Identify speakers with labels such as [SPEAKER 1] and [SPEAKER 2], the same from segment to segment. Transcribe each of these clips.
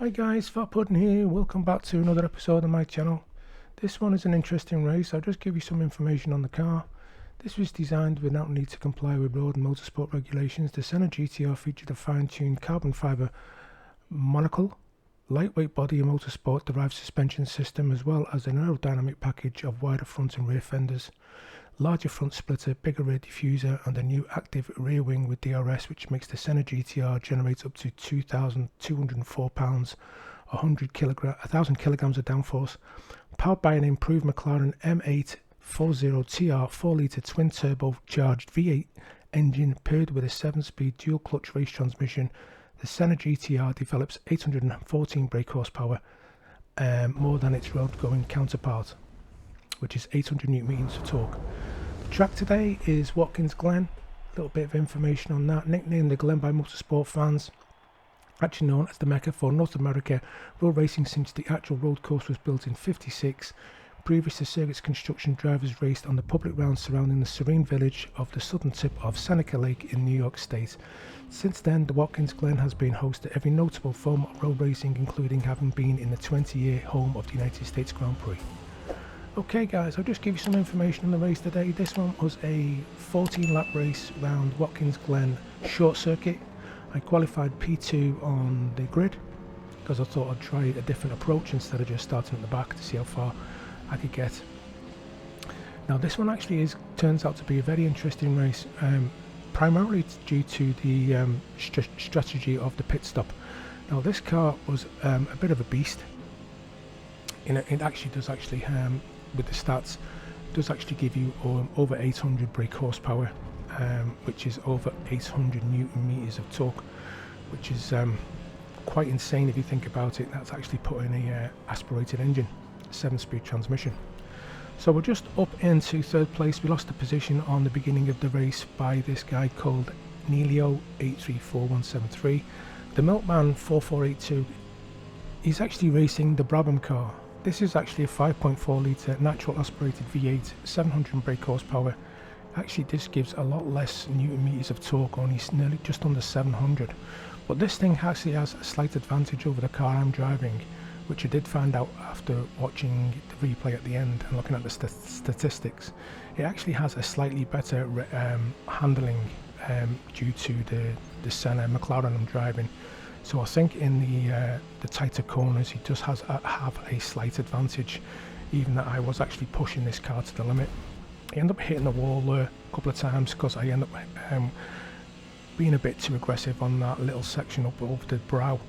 [SPEAKER 1] Hi guys, Pudn here. Welcome back to another episode of my channel. This one is an interesting race. I'll just give you some information on the car. This was designed without need to comply with road and motorsport regulations. The Senna GTR featured a fine-tuned carbon fibre monocle, lightweight body and motorsport derived suspension system, as well as an aerodynamic package of wider front and rear fenders, larger front splitter, bigger rear diffuser, and a new active rear wing with DRS, which makes the Senna GTR generate up to 2,204 pounds, 1,000 kilograms of downforce, powered by an improved McLaren M8 40TR 4-litre twin-turbocharged V8 engine paired with a 7-speed dual-clutch race transmission. The Senna GTR develops 814 brake horsepower, more than its road-going counterpart, which is 800 Nm of torque. The track today is Watkins Glen. A little bit of information on that. Nicknamed the Glen by motorsport fans, actually known as the Mecca for North America road racing since the actual road course was built in '56. Previous to circuit's construction, drivers raced on the public rounds surrounding the serene village of the southern tip of Seneca Lake in New York State. Since then, the Watkins Glen has been host to every notable form of road racing, including having been in the 20-year home of the United States Grand Prix. Okay guys, I'll just give you some information on the race today. This one was a 14-lap race round Watkins Glen short circuit. I qualified P2 on the grid because I thought I'd try a different approach instead of just starting at the back to see how far I could get. Now this one actually turns out to be a very interesting race, primarily due to the strategy of the pit stop. Now this car was a bit of a beast. It actually does with the stats, does actually give you over 800 brake horsepower, which is over 800 Newton meters of torque, which is quite insane if you think about it. That's actually put in a aspirated engine, 7-speed transmission. So we're just up into third place. We lost the position on the beginning of the race by this guy called Neilio 834173. The Milkman 4482, he's actually racing the Brabham car. This is actually a 5.4 litre natural aspirated V8, 700 brake horsepower. Actually this gives a lot less Newton meters of torque, only nearly just under 700. But this thing actually has a slight advantage over the car I'm driving, which I did find out after watching the replay at the end and looking at the statistics. It actually has a slightly better handling due to the Senna McLaren I'm driving. So I think in the tighter corners he does have a slight advantage, even that I was actually pushing this car to the limit. I end up hitting the wall a couple of times because I end up being a bit too aggressive on that little section up over the brow.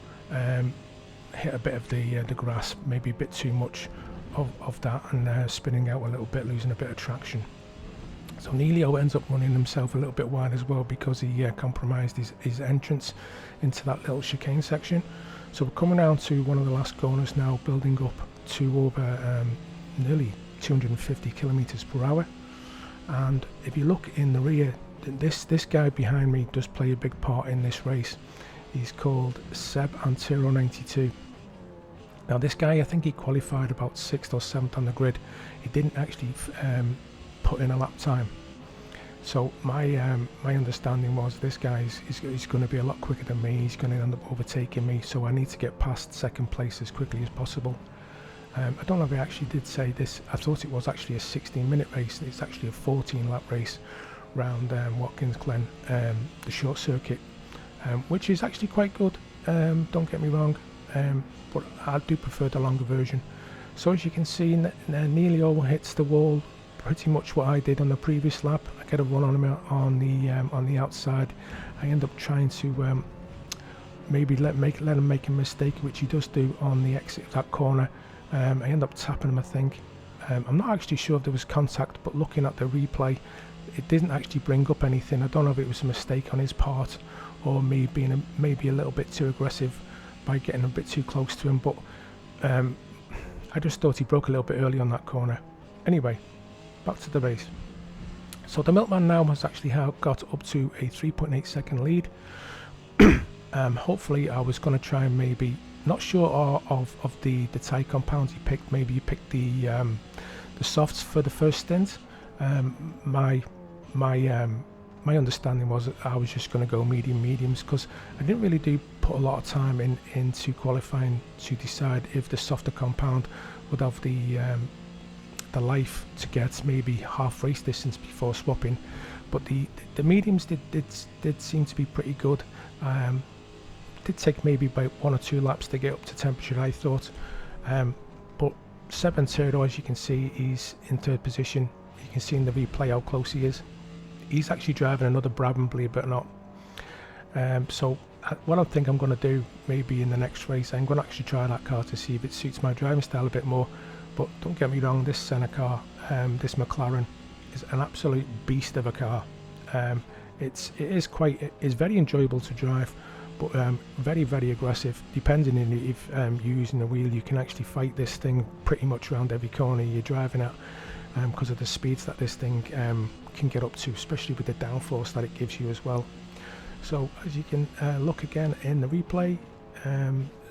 [SPEAKER 1] Hit a bit of the grass, maybe a bit too much of that, and spinning out a little bit, losing a bit of traction. So Neilio ends up running himself a little bit wide as well because he compromised his entrance into that little chicane section. So we're coming down to one of the last corners now, building up to over nearly 250 kilometers per hour. And if you look in the rear, this guy behind me does play a big part in this race. He's called Seb Antero 92. Now this guy, I think he qualified about 6th or 7th on the grid. He didn't actually put in a lap time. So my understanding was this guy is going to be a lot quicker than me. He's going to end up overtaking me, so I need to get past second place as quickly as possible. I don't know if I actually did say this. I thought it was actually a 16-minute race. It's actually a 14-lap race round Watkins Glen, the short circuit, which is actually quite good. Don't get me wrong, but I do prefer the longer version. So as you can see, Neilio hits the wall, pretty much what I did on the previous lap. I get a run on him on the outside. I end up trying to maybe let him make a mistake, which he does do on the exit of that corner. I end up tapping him, I think. I'm not actually sure if there was contact, but looking at the replay, it didn't actually bring up anything. I don't know if it was a mistake on his part or me being maybe a little bit too aggressive by getting a bit too close to him, but I just thought he broke a little bit early on that corner. Anyway, back to the race. So the Milkman now has actually got up to a 3.8 second lead. Hopefully I was going to try and maybe, not sure of the tyre compounds he picked, maybe he picked the softs for the first stint. My my understanding was that I was just going to go mediums, because I didn't really put a lot of time into qualifying to decide if the softer compound would have the life to get maybe half race distance before swapping. But the mediums did seem to be pretty good. Did take maybe about 1 or 2 laps to get up to temperature, I thought. But Seb Venturo, as you can see, he's in 3rd position. You can see in the replay how close he is. He's actually driving another Brabham, believe it or not. So what I think I'm going to do maybe in the next race, I'm going to actually try that car to see if it suits my driving style a bit more. But don't get me wrong, this Senna car, this McLaren, is an absolute beast of a car. It is very enjoyable to drive, but very, very aggressive. Depending on if you're using the wheel, you can actually fight this thing pretty much around every corner you're driving at, because of the speeds that this thing can get up to, especially with the downforce that it gives you as well. So as you can look again in the replay,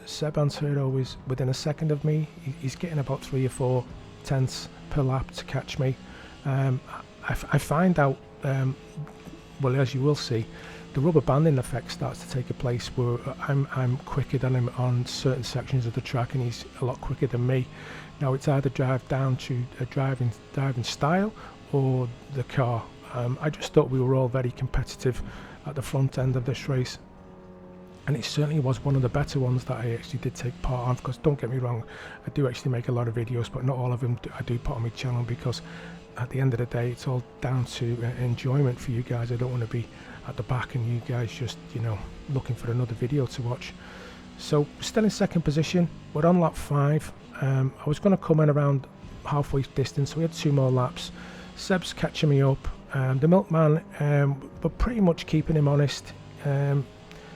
[SPEAKER 1] Seb Venturo is within a second of me. He's getting about 3 or 4 tenths per lap to catch me. I find out, well, as you will see, the rubber banding effect starts to take a place where I'm quicker than him on certain sections of the track, and he's a lot quicker than me. Now it's either down to a driving style or the car. I just thought we were all very competitive at the front end of this race, and it certainly was one of the better ones that I actually did take part of. Because don't get me wrong, I do actually make a lot of videos, but not all of them I do put on my channel, because at the end of the day it's all down to enjoyment for you guys. I don't want to be at the back and you guys just, you know, looking for another video to watch. So still in 2nd position, we're on lap 5. I was going to come in around halfway distance, so we had 2 more laps. Seb's catching me up. The milkman, but pretty much keeping him honest.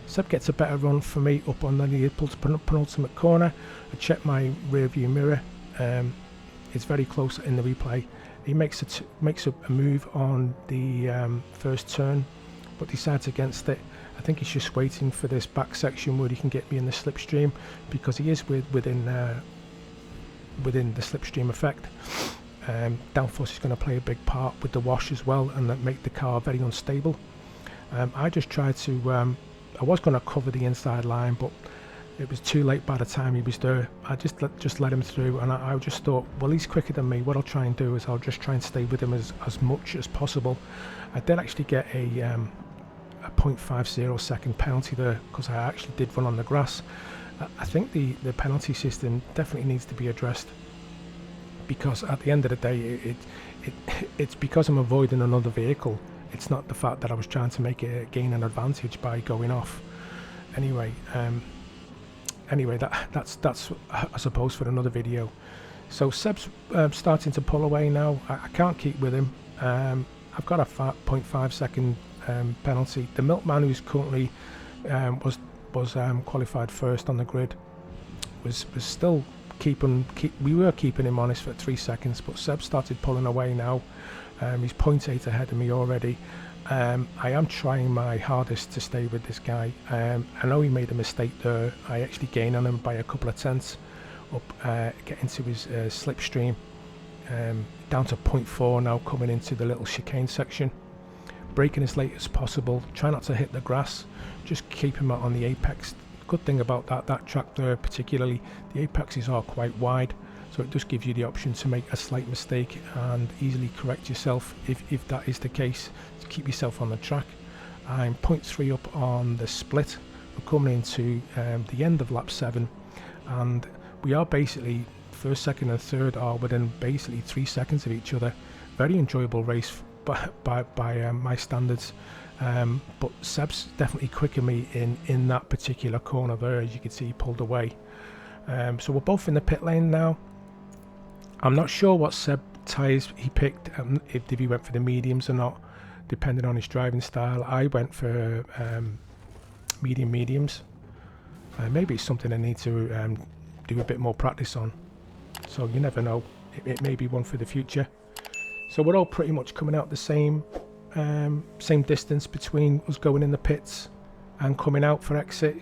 [SPEAKER 1] Seb gets a better run for me up on the penultimate corner. I check my rear view mirror. It's very close in the replay. He makes a move on the first turn, but decides against it. I think he's just waiting for this back section where he can get me in the slipstream, because he is within the slipstream effect. Downforce is going to play a big part with the wash as well, and that make the car very unstable. I just tried to, I was going to cover the inside line, but it was too late by the time he was there. I just let him through, and I just thought, well, he's quicker than me. What I'll try and do is I'll just try and stay with him as much as possible. I did actually get a 0.50 second penalty there, because I actually did run on the grass. I think the penalty system definitely needs to be addressed, because at the end of the day, it's because I'm avoiding another vehicle. It's not the fact that I was trying to gain an advantage by going off. Anyway, that's I suppose for another video. So Seb's starting to pull away now. I can't keep with him. I've got a 0.5 second penalty. The milkman, who's currently was qualified first on the grid, was still we were keeping him honest for 3 seconds, but Seb started pulling away now. He's 0.8 ahead of me already. I am trying my hardest to stay with this guy. I know he made a mistake there. I actually gained on him by a couple of tenths up, getting to his slipstream. Down to 0.4 now, coming into the little chicane section. Braking as late as possible. Try not to hit the grass. Just keep him out on the apex. Good thing about that track there particularly, the apexes are quite wide, so it just gives you the option to make a slight mistake and easily correct yourself if that is the case, to keep yourself on the track. I'm 0.3 up on the split. We're coming into the end of lap 7, and we are basically first, second and third are within basically 3 seconds of each other. Very enjoyable race by my standards. But Seb's definitely quicker me in that particular corner there. As you can see, he pulled away. So we're both in the pit lane now. I'm not sure what Seb tyres he picked, if he went for the mediums or not, depending on his driving style. I went for mediums. Maybe it's something I need to do a bit more practice on. So you never know, it may be one for the future. So we're all pretty much coming out the same distance between us going in the pits and coming out for exit.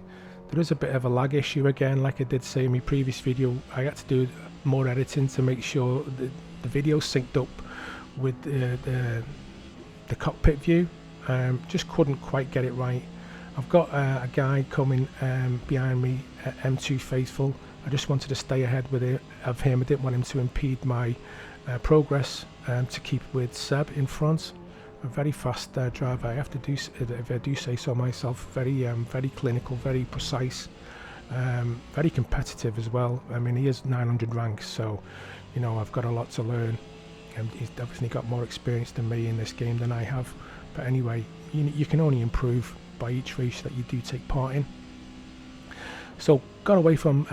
[SPEAKER 1] There is a bit of a lag issue again, like I did say in my previous video. I had to do more editing to make sure the video synced up with the cockpit view. just couldn't quite get it right. I've got a guy coming behind me, M2 Faithful. I just wanted to stay ahead of him. I didn't want him to impede my progress, to keep with Seb in front. A very fast driver, I have to do, if I do say so myself. Very clinical, very precise, very competitive as well. I mean, he is 900 ranks, so you know, I've got a lot to learn, and he's definitely got more experience than me in this game than I have. But anyway, you can only improve by each race that you do take part in. So got away from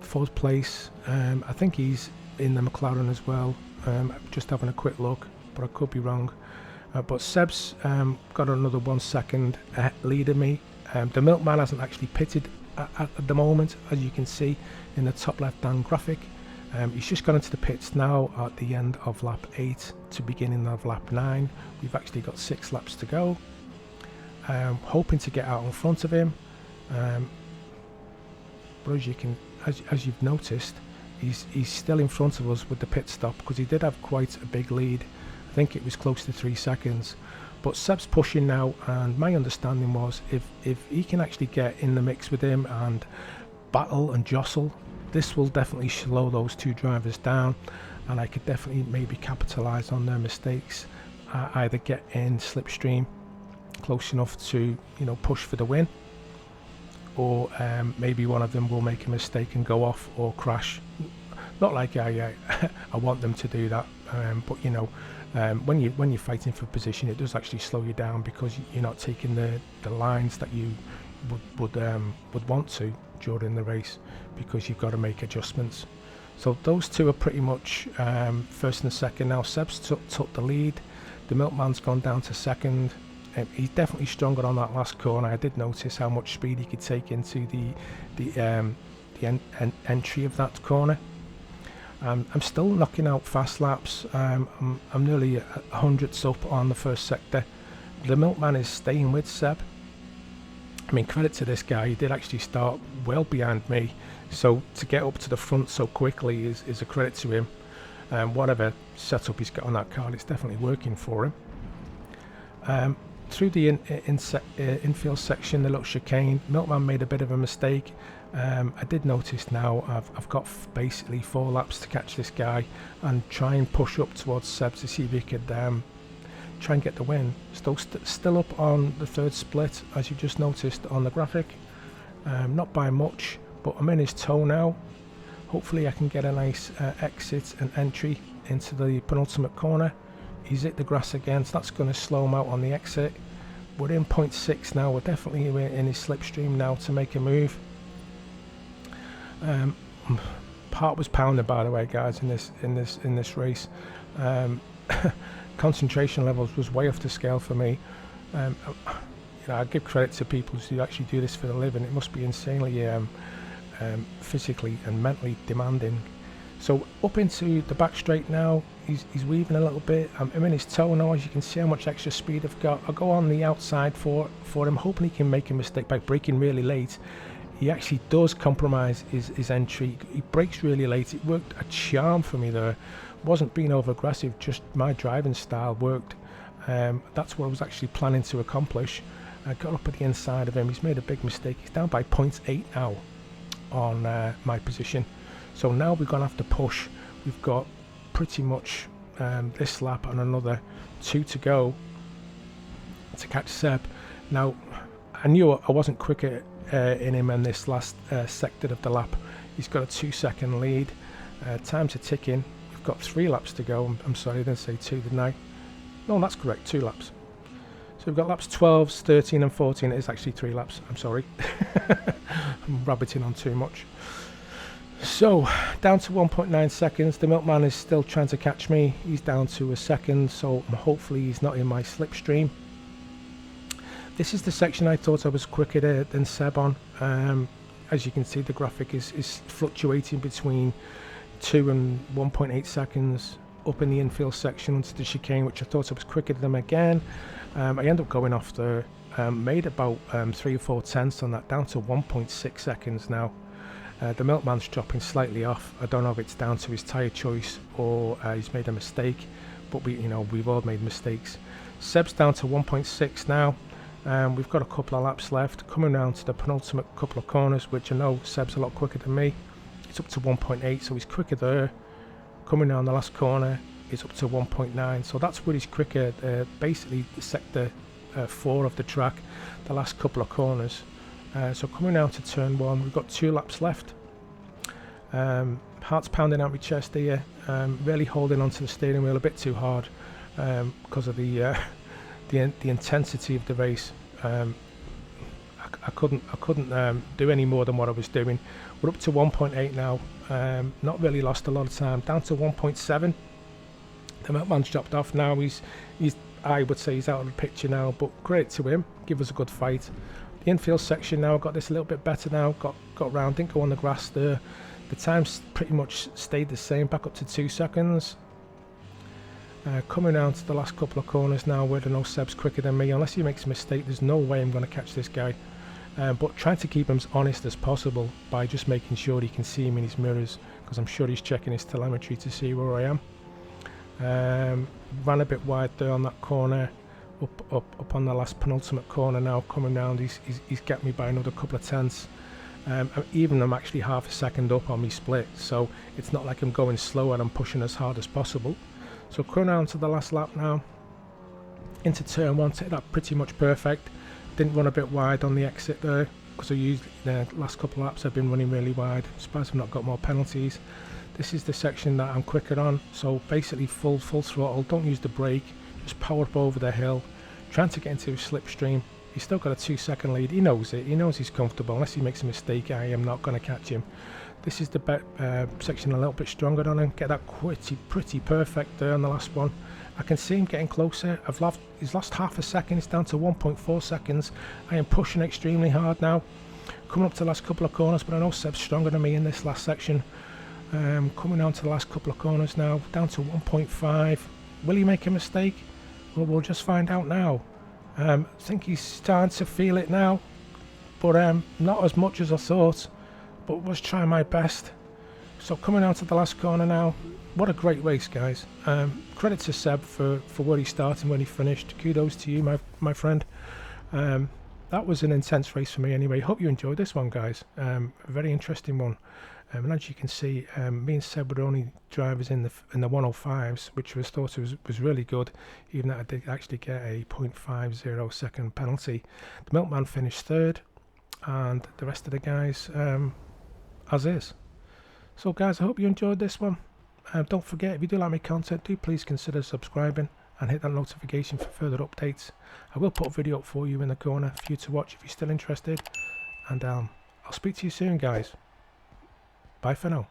[SPEAKER 1] 4th place. I think he's in the McLaren as well. Just having a quick look, but I could be wrong. But Seb's got another 1 second lead of me. The Milkman hasn't actually pitted at the moment, as you can see in the top left hand graphic. He's just gone into the pits now at the end of lap 8 to beginning of lap 9. We've actually got 6 laps to go. Hoping to get out in front of him. But as you've noticed, he's still in front of us with the pit stop, because he did have quite a big lead. I think it was close to 3 seconds. But Seb's pushing now, and my understanding was if he can actually get in the mix with him and battle and jostle, this will definitely slow those 2 drivers down, and I could definitely maybe capitalise on their mistakes, either get in slipstream close enough to, you know, push for the win, or maybe one of them will make a mistake and go off or crash. Not like I want them to do that, but you know, when you're fighting for position, it does actually slow you down, because you're not taking the lines that you would want to during the race, because you've got to make adjustments. So those 2 are pretty much first and second now. Seb's took the lead. The Milkman's gone down to second. He's definitely stronger on that last corner. I did notice how much speed he could take into the entry of that corner. I'm still knocking out fast laps. I'm nearly 100ths up on the first sector. The Milkman is staying with Seb. I mean, credit to this guy, he did actually start well behind me, so to get up to the front so quickly is a credit to him. Whatever setup he's got on that car, it's definitely working for him. Through the infield section, the little chicane, Milkman made a bit of a mistake. I did notice now I've got basically 4 laps to catch this guy and try and push up towards Seb to see if he could try and get the win. Still up on the 3rd split, as you just noticed on the graphic. Not by much, but I'm in his toe now. Hopefully I can get a nice exit and entry into the penultimate corner. He's hit the grass again, so that's going to slow him out on the exit. We're in 0.6 now. We're definitely in his slipstream now to make a move. Heart was pounding, by the way, guys, in this race. Concentration levels was way off the scale for me. You know, I give credit to people who actually do this for a living. It must be insanely physically and mentally demanding. So up into the back straight now. He's weaving a little bit. I'm in his toe now, as you can see how much extra speed I've got. I'll go on the outside for him, hoping he can make a mistake by braking really late. He actually does compromise his entry. He brakes really late. It worked a charm for me there. Wasn't being over aggressive, just my driving style worked. That's what I was actually planning to accomplish. I got up at the inside of him. He's made a big mistake. He's down by 0.8 now on my position. So now we're going to have to push. We've got pretty much this lap and another 2 to go to catch Seb. Now, I knew I wasn't quicker in him in this last sector of the lap. He's got a 2-second lead. Times are ticking. We've got 3 laps to go. I'm sorry, I didn't say 2, didn't I? No, that's correct, 2 laps. So we've got laps 12, 13 and 14. It is actually 3 laps. I'm sorry. I'm rabbiting on too much. So, down to 1.9 seconds. The Milkman is still trying to catch me. He's down to a second, so hopefully he's not in my slipstream. This is the section I thought I was quicker than Seb on. As you can see, the graphic is fluctuating between 2 and 1.8 seconds up in the infield section onto the chicane, which I thought I was quicker than them again. I ended up going off the made about 3 or 4 tenths on that, down to 1.6 seconds now. The Milkman's dropping slightly off. I don't know if it's down to his tyre choice or he's made a mistake, but we've all made mistakes. Seb's down to 1.6 now. We've got a couple of laps left, coming down to the penultimate couple of corners, which I know Seb's a lot quicker than me. It's up to 1.8, so he's quicker there. Coming down the last corner, it's up to 1.9, so that's where he's quicker. Basically sector 4 of the track, the last couple of corners. So coming down to turn 1, we've got 2 laps left. Heart's pounding out my chest here. Really holding onto the steering wheel a bit too hard because of the intensity of the race. I couldn't do any more than what I was doing. We're up to 1.8 now. Not really lost a lot of time. Down to 1.7. The milkman's dropped off now. He's I would say he's out of the picture now, but great to him. Give us a good fight. The infield section now, got this a little bit better now. Got round, didn't go on the grass there. The time's pretty much stayed the same, back up to 2 seconds. Coming down to the last couple of corners now, where I know Seb's quicker than me. Unless he makes a mistake, there's no way I'm going to catch this guy. But trying to keep him as honest as possible by just making sure he can see him in his mirrors, because I'm sure he's checking his telemetry to see where I am. Ran a bit wide there on that corner, up on the last penultimate corner now. Coming down, he's got me by another couple of tenths. Even I'm actually half a second up on me split, so it's not like I'm going slow and I'm pushing as hard as possible. So coming down to the last lap now, into turn 1, take that pretty much perfect. Didn't run a bit wide on the exit there, because I used the last couple of laps I've been running really wide. I'm surprised I've not got more penalties. This is the section that I'm quicker on, so basically full throttle, don't use the brake, just power up over the hill, trying to get into his slipstream. He's still got a 2-second lead, he knows it, he knows he's comfortable. Unless he makes a mistake, I am not going to catch him. This is the section a little bit stronger on him, get that pretty perfect there on the last one. I can see him getting closer. He's lost half a second, it's down to 1.4 seconds. I am pushing extremely hard now. Coming up to the last couple of corners, but I know Seb's stronger than me in this last section. Coming down to the last couple of corners now, down to 1.5. Will he make a mistake? Well, we'll just find out now. I think he's starting to feel it now, but not as much as I thought, but was trying my best. So coming down to the last corner now. What a great race, guys. Credit to Seb for where he started and when he finished. Kudos to you, my friend. That was an intense race for me anyway. Hope you enjoyed this one, guys. A very interesting one. And as you can see, me and Seb were the only drivers in the 105s, which was thought was really good, even though I did actually get a 0.50 second penalty. The milkman finished 3rd, and the rest of the guys as is. So guys, I hope you enjoyed this one. Don't forget, if you do like my content, do please consider subscribing and hit that notification for further updates. I will put a video up for you in the corner for you to watch if you're still interested. And I'll speak to you soon, guys. Bye for now.